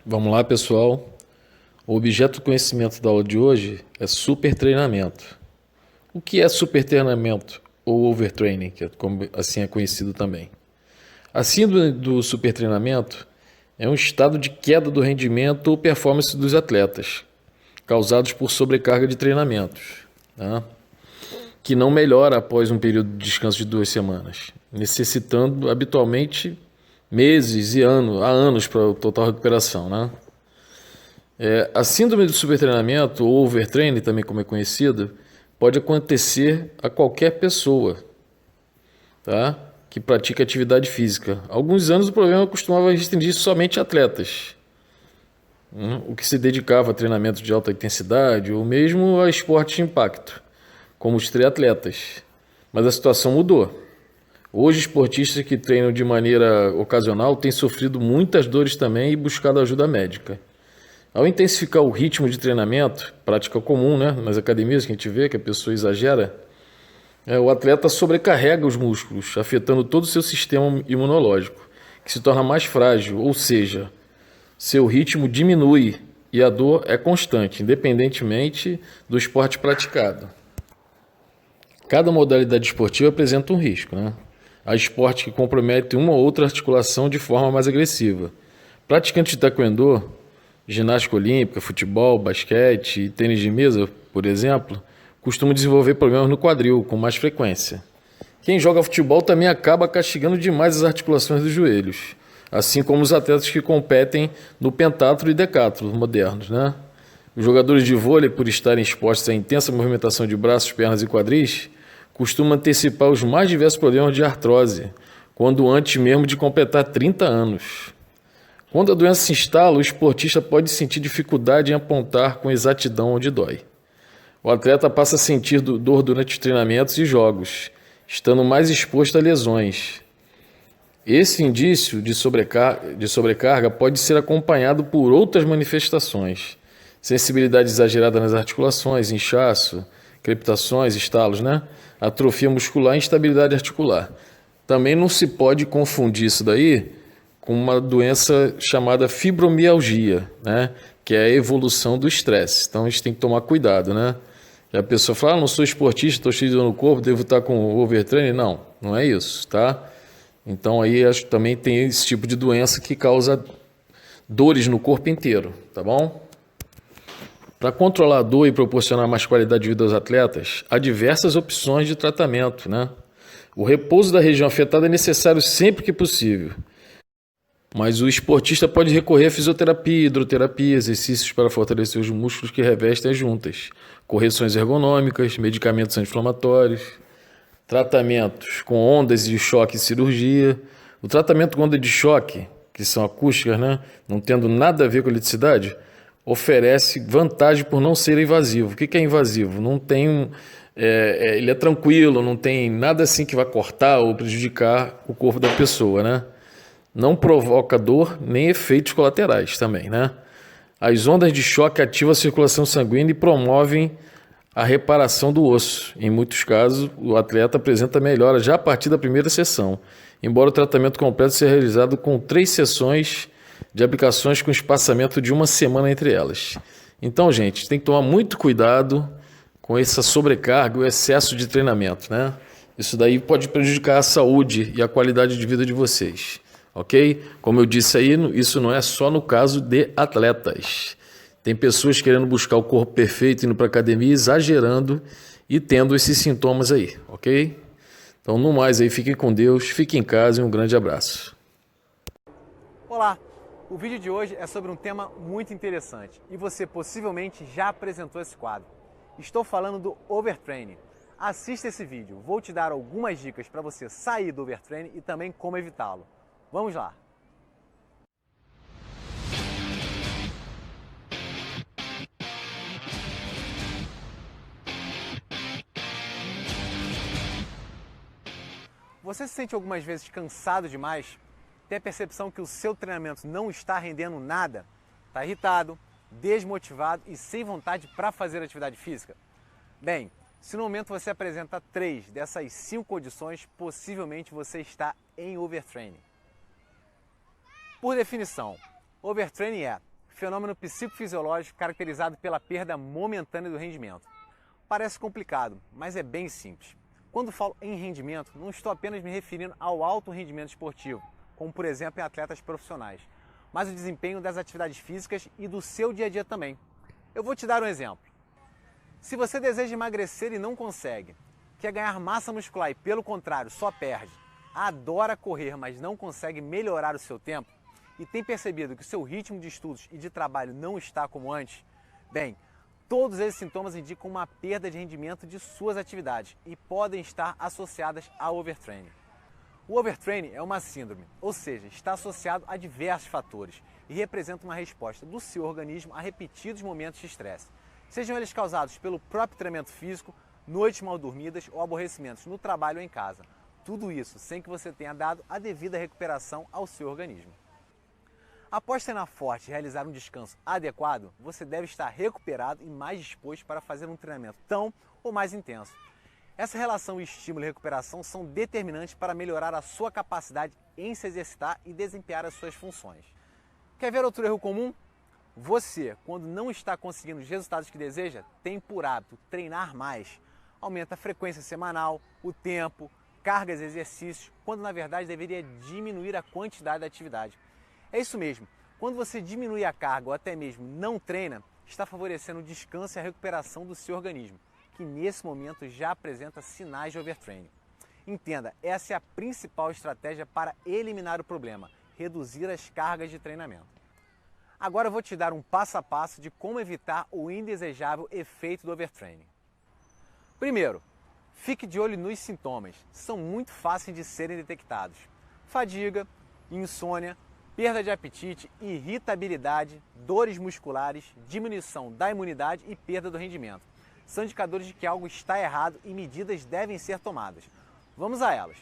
Vamos lá, pessoal. O objeto do conhecimento da aula de hoje é supertreinamento. O que é supertreinamento ou overtraining, que como assim é conhecido também? A síndrome do supertreinamento é um estado de queda do rendimento ou performance dos atletas, causados por sobrecarga de treinamentos, tá? Que não melhora após um período de descanso de 2 semanas, necessitando habitualmente meses e anos para a total recuperação, né? A síndrome do supertreinamento, ou overtraining, também como é conhecida, pode acontecer a qualquer pessoa, tá? Que pratica atividade física. Há alguns anos o problema costumava restringir somente atletas, o que se dedicava a treinamento de alta intensidade ou mesmo a esportes de impacto, como os triatletas. Mas a situação mudou. Hoje, esportistas que treinam de maneira ocasional têm sofrido muitas dores também e buscado ajuda médica. Ao intensificar o ritmo de treinamento, prática comum, né, nas academias que a gente vê que a pessoa exagera, o atleta sobrecarrega os músculos, afetando todo o seu sistema imunológico, que se torna mais frágil, ou seja, seu ritmo diminui e a dor é constante, independentemente do esporte praticado. Cada modalidade esportiva apresenta um risco, né? Há esportes que comprometem uma ou outra articulação de forma mais agressiva. Praticantes de taekwondo, ginástica olímpica, futebol, basquete e tênis de mesa, por exemplo, costumam desenvolver problemas no quadril com mais frequência. Quem joga futebol também acaba castigando demais as articulações dos joelhos, assim como os atletas que competem no pentatlo e decatlo modernos, né? Os jogadores de vôlei, por estarem expostos à intensa movimentação de braços, pernas e quadris, costuma antecipar os mais diversos problemas de artrose, quando antes mesmo de completar 30 anos. Quando a doença se instala, o esportista pode sentir dificuldade em apontar com exatidão onde dói. O atleta passa a sentir dor durante os treinamentos e jogos, estando mais exposto a lesões. Esse indício de sobrecarga pode ser acompanhado por outras manifestações: sensibilidade exagerada nas articulações, inchaço, crepitações, estalos, né? Atrofia muscular e instabilidade articular. Também não se pode confundir isso daí com uma doença chamada fibromialgia, né? Que é a evolução do estresse. Então a gente tem que tomar cuidado, né? E a pessoa fala, não sou esportista, estou cheio de dor no corpo, devo estar com overtraining. Não, não é isso, tá? Então aí acho que também tem esse tipo de doença que causa dores no corpo inteiro, tá bom? Para controlar a dor e proporcionar mais qualidade de vida aos atletas, há diversas opções de tratamento, né? O repouso da região afetada é necessário sempre que possível, mas o esportista pode recorrer a fisioterapia, hidroterapia, exercícios para fortalecer os músculos que revestem as juntas, correções ergonômicas, medicamentos anti-inflamatórios, tratamentos com ondas de choque e cirurgia. O tratamento com onda de choque, que são acústicas, né? Não tendo nada a ver com eletricidade, oferece vantagem por não ser invasivo. O que é invasivo? Não tem, ele é tranquilo, não tem nada assim que vai cortar ou prejudicar o corpo da pessoa, né? Não provoca dor nem efeitos colaterais também, né? As ondas de choque ativam a circulação sanguínea e promovem a reparação do osso. Em muitos casos, o atleta apresenta melhora já a partir da primeira sessão, embora o tratamento completo seja realizado com 3 sessões de aplicações com espaçamento de 1 semana entre elas. Então, gente, tem que tomar muito cuidado com essa sobrecarga, o excesso de treinamento, né? Isso daí pode prejudicar a saúde e a qualidade de vida de vocês, ok? Como eu disse aí, isso não é só no caso de atletas. Tem pessoas querendo buscar o corpo perfeito, indo para a academia, exagerando e tendo esses sintomas aí, ok? Então, no mais aí, fiquem com Deus, fiquem em casa e um grande abraço. Olá! O vídeo de hoje é sobre um tema muito interessante e você possivelmente já apresentou esse quadro. Estou falando do overtraining. Assista esse vídeo, vou te dar algumas dicas para você sair do overtraining e também como evitá-lo. Vamos lá! Você se sente algumas vezes cansado demais? Tem a percepção que o seu treinamento não está rendendo nada? Está irritado, desmotivado e sem vontade para fazer atividade física? Bem, se no momento você apresenta 3 dessas 5 condições, possivelmente você está em overtraining. Por definição, overtraining é fenômeno psicofisiológico caracterizado pela perda momentânea do rendimento. Parece complicado, mas é bem simples. Quando falo em rendimento, não estou apenas me referindo ao alto rendimento esportivo, como por exemplo em atletas profissionais, mas o desempenho das atividades físicas e do seu dia a dia também. Eu vou te dar um exemplo. Se você deseja emagrecer e não consegue, quer ganhar massa muscular e pelo contrário só perde, adora correr, mas não consegue melhorar o seu tempo e tem percebido que o seu ritmo de estudos e de trabalho não está como antes, bem, todos esses sintomas indicam uma perda de rendimento de suas atividades e podem estar associadas ao overtraining. O overtraining é uma síndrome, ou seja, está associado a diversos fatores e representa uma resposta do seu organismo a repetidos momentos de estresse, sejam eles causados pelo próprio treinamento físico, noites mal dormidas ou aborrecimentos no trabalho ou em casa. Tudo isso sem que você tenha dado a devida recuperação ao seu organismo. Após treinar forte e realizar um descanso adequado, você deve estar recuperado e mais disposto para fazer um treinamento tão ou mais intenso. Essa relação estímulo e recuperação são determinantes para melhorar a sua capacidade em se exercitar e desempenhar as suas funções. Quer ver outro erro comum? Você, quando não está conseguindo os resultados que deseja, tem por hábito treinar mais. Aumenta a frequência semanal, o tempo, cargas e exercícios, quando na verdade deveria diminuir a quantidade da atividade. É isso mesmo, quando você diminui a carga ou até mesmo não treina, está favorecendo o descanso e a recuperação do seu organismo, que nesse momento já apresenta sinais de overtraining. Entenda, essa é a principal estratégia para eliminar o problema, reduzir as cargas de treinamento. Agora eu vou te dar um passo a passo de como evitar o indesejável efeito do overtraining. Primeiro, fique de olho nos sintomas, são muito fáceis de serem detectados. Fadiga, insônia, perda de apetite, irritabilidade, dores musculares, diminuição da imunidade e perda do rendimento. São indicadores de que algo está errado e medidas devem ser tomadas. Vamos a elas.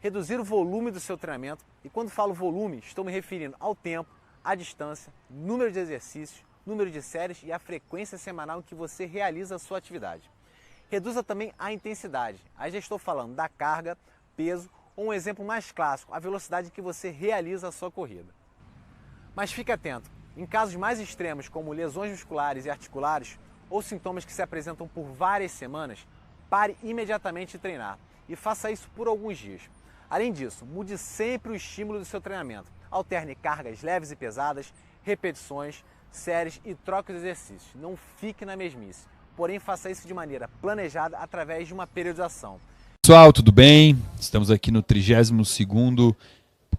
Reduzir o volume do seu treinamento, e quando falo volume, estou me referindo ao tempo, à distância, número de exercícios, número de séries e a frequência semanal em que você realiza a sua atividade. Reduza também a intensidade. Aí já estou falando da carga, peso ou um exemplo mais clássico, a velocidade que você realiza a sua corrida. Mas fique atento, em casos mais extremos como lesões musculares e articulares ou sintomas que se apresentam por várias semanas, pare imediatamente de treinar e faça isso por alguns dias. Além disso, mude sempre o estímulo do seu treinamento, alterne cargas leves e pesadas, repetições, séries e troque os exercícios. Não fique na mesmice, porém faça isso de maneira planejada através de uma periodização. Pessoal, tudo bem? Estamos aqui no 32º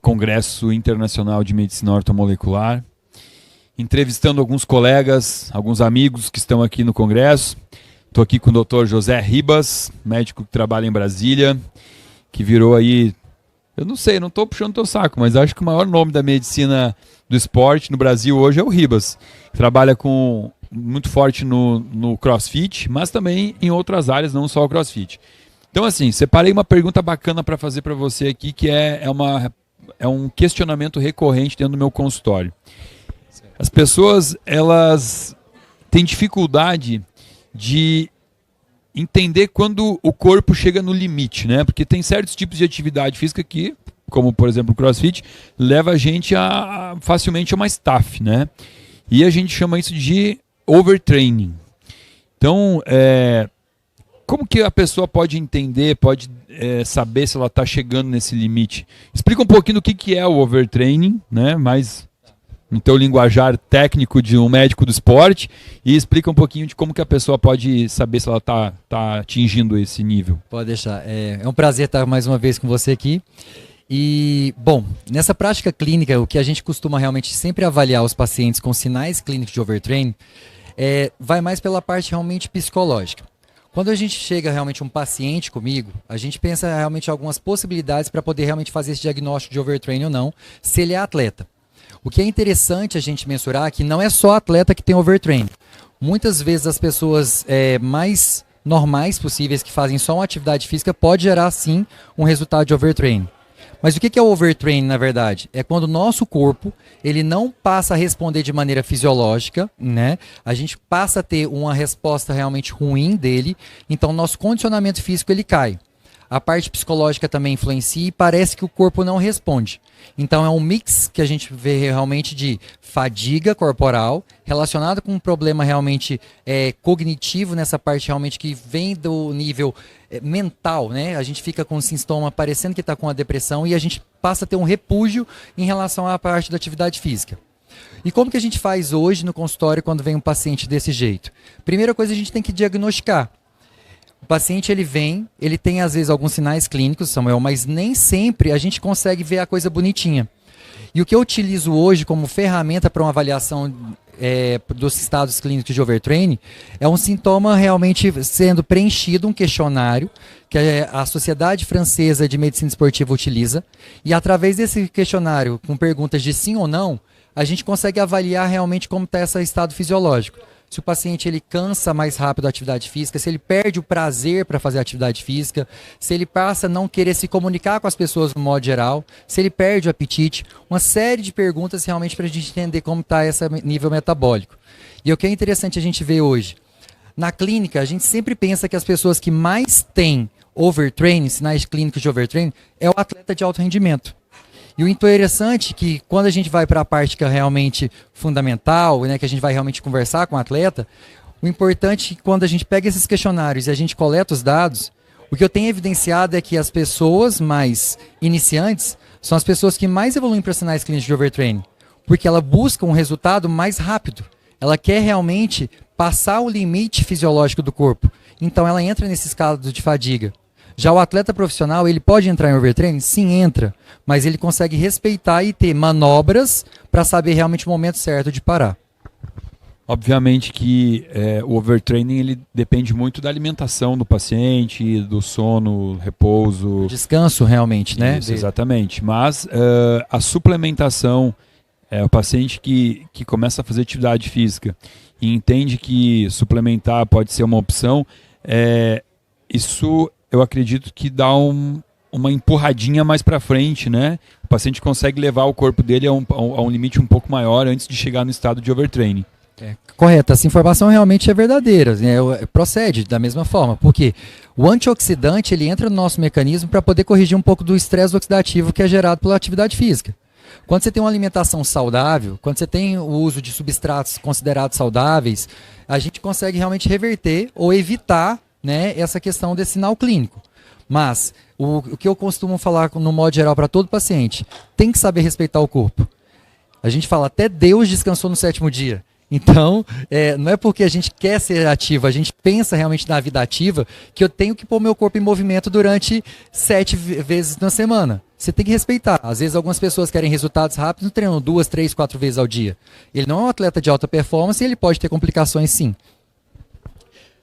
Congresso Internacional de Medicina Ortomolecular, entrevistando alguns colegas, alguns amigos que estão aqui no congresso. Estou aqui com o Dr. José Ribas, médico que trabalha em Brasília, que virou aí, eu não sei, não estou puxando teu saco, mas acho que o maior nome da medicina do esporte no Brasil hoje é o Ribas. Trabalha muito forte no CrossFit, mas também em outras áreas, não só o CrossFit. Então, assim, separei uma pergunta bacana para fazer para você aqui, que é um questionamento recorrente dentro do meu consultório. As pessoas, elas têm dificuldade de entender quando o corpo chega no limite, né? Porque tem certos tipos de atividade física que, como por exemplo o CrossFit, leva a gente facilmente a uma estafe, né? E a gente chama isso de overtraining. Então, como que a pessoa pode entender, pode saber se ela está chegando nesse limite? Explica um pouquinho do que é o overtraining, né? Mas no teu linguajar técnico de um médico do esporte, e explica um pouquinho de como que a pessoa pode saber se ela está atingindo esse nível. Pode deixar. É um prazer estar mais uma vez com você aqui. E, bom, nessa prática clínica, o que a gente costuma realmente sempre avaliar os pacientes com sinais clínicos de overtraining vai mais pela parte realmente psicológica. Quando a gente chega realmente um paciente comigo, a gente pensa realmente em algumas possibilidades para poder realmente fazer esse diagnóstico de overtraining ou não, se ele é atleta. O que é interessante a gente mensurar é que não é só atleta que tem overtraining. Muitas vezes as pessoas mais normais possíveis que fazem só uma atividade física pode gerar sim um resultado de overtraining. Mas o que é o overtraining, na verdade? É quando o nosso corpo ele não passa a responder de maneira fisiológica, né? A gente passa a ter uma resposta realmente ruim dele, então nosso condicionamento físico ele cai. A parte psicológica também influencia e parece que o corpo não responde. Então é um mix que a gente vê realmente de fadiga corporal relacionado com um problema realmente cognitivo nessa parte realmente que vem do nível mental, né? A gente fica com um sintoma parecendo que está com a depressão e a gente passa a ter um repúdio em relação à parte da atividade física. E como que a gente faz hoje no consultório quando vem um paciente desse jeito? Primeira coisa, a gente tem que diagnosticar. O paciente ele vem, ele tem às vezes alguns sinais clínicos, Samuel, mas nem sempre a gente consegue ver a coisa bonitinha. E o que eu utilizo hoje como ferramenta para uma avaliação dos estados clínicos de overtraining é um sintoma realmente sendo preenchido, um questionário que a Sociedade Francesa de Medicina Esportiva utiliza. E através desse questionário, com perguntas de sim ou não, a gente consegue avaliar realmente como está esse estado fisiológico. Se o paciente ele cansa mais rápido a atividade física, se ele perde o prazer para fazer a atividade física, se ele passa a não querer se comunicar com as pessoas no modo geral, se ele perde o apetite, uma série de perguntas realmente para a gente entender como está esse nível metabólico. E o que é interessante a gente ver hoje, na clínica a gente sempre pensa que as pessoas que mais têm overtraining, sinais clínicos de overtraining, é o atleta de alto rendimento. E o interessante é que quando a gente vai para a parte que é realmente fundamental, né, que a gente vai realmente conversar com o atleta, o importante é que quando a gente pega esses questionários e a gente coleta os dados, o que eu tenho evidenciado é que as pessoas mais iniciantes são as pessoas que mais evoluem para sinais clínicos de overtraining, porque ela busca um resultado mais rápido. Ela quer realmente passar o limite fisiológico do corpo. Então ela entra nesse estado de fadiga. Já o atleta profissional, ele pode entrar em overtraining? Sim, entra. Mas ele consegue respeitar e ter manobras para saber realmente o momento certo de parar. Obviamente que o overtraining ele depende muito da alimentação do paciente, do sono, repouso. Descanso realmente, né? Isso, exatamente. Mas a suplementação, o paciente que começa a fazer atividade física e entende que suplementar pode ser uma opção, isso eu acredito que dá uma empurradinha mais para frente, né? O paciente consegue levar o corpo dele a um limite um pouco maior antes de chegar no estado de overtraining. Correto, essa informação realmente é verdadeira, né? Procede da mesma forma, porque o antioxidante ele entra no nosso mecanismo para poder corrigir um pouco do estresse oxidativo que é gerado pela atividade física. Quando você tem uma alimentação saudável, quando você tem o uso de substratos considerados saudáveis, a gente consegue realmente reverter ou evitar, né, essa questão desse sinal clínico. Mas o que eu costumo falar no modo geral para todo paciente, tem que saber respeitar o corpo. A gente fala, até Deus descansou no 7º dia. Então, não é porque a gente quer ser ativo, a gente pensa realmente na vida ativa, que eu tenho que pôr meu corpo em movimento durante 7 vezes na semana. Você tem que respeitar. Às vezes algumas pessoas querem resultados rápidos, treinam 2, 3, 4 vezes ao dia. Ele não é um atleta de alta performance e ele pode ter complicações sim.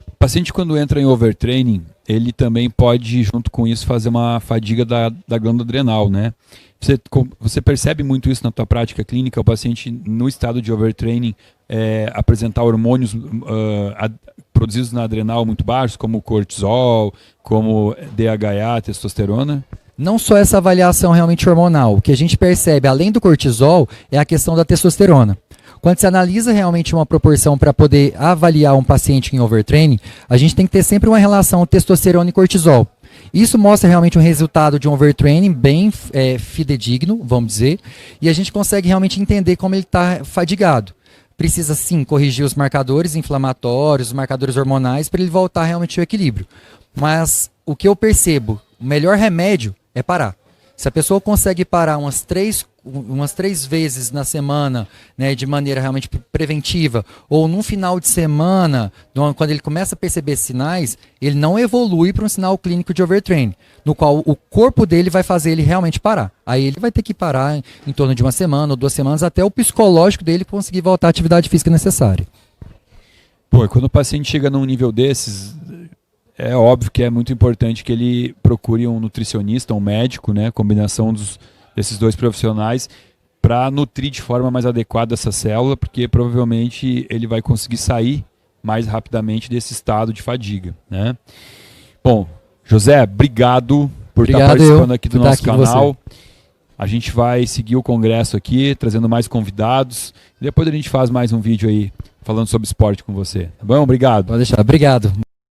O paciente, quando entra em overtraining, ele também pode, junto com isso, fazer uma fadiga da glândula adrenal, né? Você percebe muito isso na tua prática clínica, o paciente no estado de overtraining apresentar hormônios produzidos na adrenal muito baixos, como cortisol, como DHA, testosterona? Não só essa avaliação realmente hormonal, o que a gente percebe, além do cortisol, é a questão da testosterona. Quando você analisa realmente uma proporção para poder avaliar um paciente em overtraining, a gente tem que ter sempre uma relação testosterona e cortisol. Isso mostra realmente um resultado de um overtraining bem fidedigno, vamos dizer, e a gente consegue realmente entender como ele está fadigado. Precisa sim corrigir os marcadores inflamatórios, os marcadores hormonais, para ele voltar realmente ao equilíbrio. Mas o que eu percebo, o melhor remédio é parar. Se a pessoa consegue parar umas três vezes na semana, né, de maneira realmente preventiva, ou num final de semana, quando ele começa a perceber sinais, ele não evolui para um sinal clínico de overtraining, no qual o corpo dele vai fazer ele realmente parar. Aí ele vai ter que parar em torno de uma semana ou 2 semanas, até o psicológico dele conseguir voltar à atividade física necessária. Pô, quando o paciente chega num nível desses, é óbvio que é muito importante que ele procure um nutricionista, um médico, né, combinação desses 2 profissionais, para nutrir de forma mais adequada essa célula, porque provavelmente ele vai conseguir sair mais rapidamente desse estado de fadiga, né? Bom, José, obrigado por estar participando aqui do nosso canal. A gente vai seguir o congresso aqui, trazendo mais convidados. Depois a gente faz mais um vídeo aí falando sobre esporte com você. Tá bom? Obrigado. Pode deixar. Obrigado.